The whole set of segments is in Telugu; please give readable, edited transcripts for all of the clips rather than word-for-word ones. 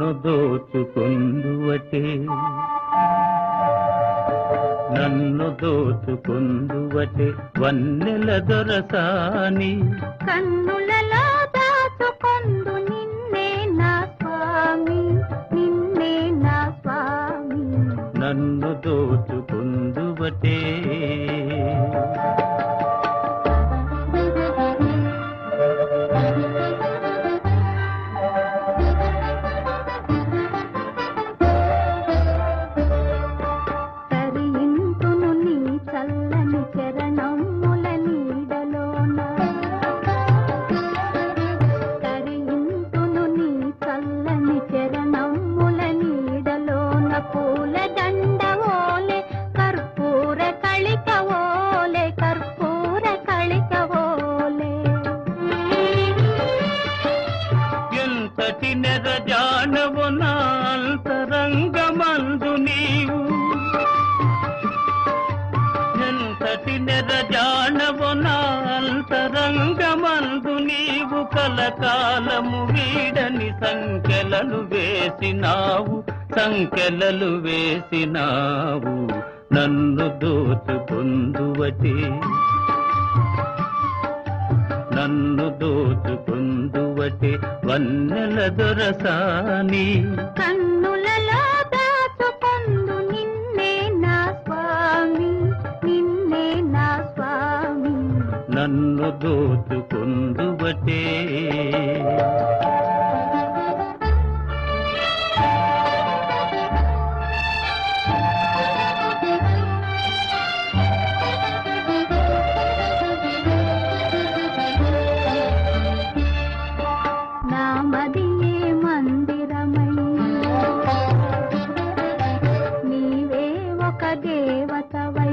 నన్ను దోచుకుందువటే నన్ను దోచుకుందువటే వన్నెల దొరసాని కన్నులలో దాచుకొందు నిన్నే నా స్వామి నిన్నే నా స్వామి నన్ను దోచుకుందువటే నెరజానవు నాంతరంగమందు నీవు ఎంతటి నెరజానవు నాంతరంగమందు నీవు కలకాలము వీడని సంఖ్యలను వేసినావు నన్ను దోచుకుందువటే నన్ను దోచుకుందువటే వన్నెల దొరసాని కన్నులలో దాచుకొందు నిన్నే నా స్వామి నిన్నే నా స్వామి నన్ను దోచుకుందువటే దేవతవై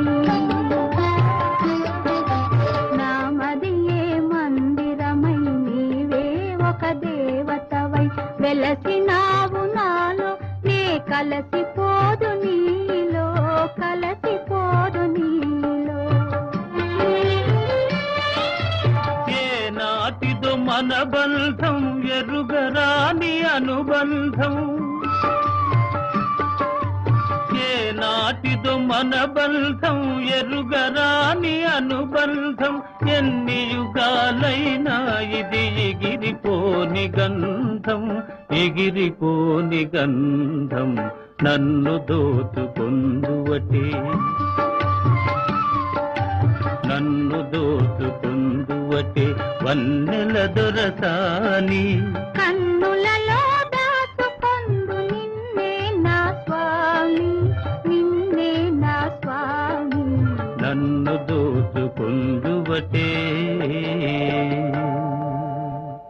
నామదియే మందిరమై నీవే ఒక దేవతవై వెలసినావు నాలో నే కలసిపోదు నీలో ఏ నాటిదో మన బంధం ఎరుగరాని అనుబంధం నాటిదో మన బంధం ఎరుగరాని అనుబంధం ఎన్ని యుగాలైనా ఇది ఎగిరిపోని గంధం నన్ను దోచుకుందువటే నన్ను దోచుకుందువటే వన్నెల దొరసాని కన్నులలో దాచుకొందు నిన్నే నా స్వామి నిన్నే నా స్వామి నన్ను దోచుకుందువటే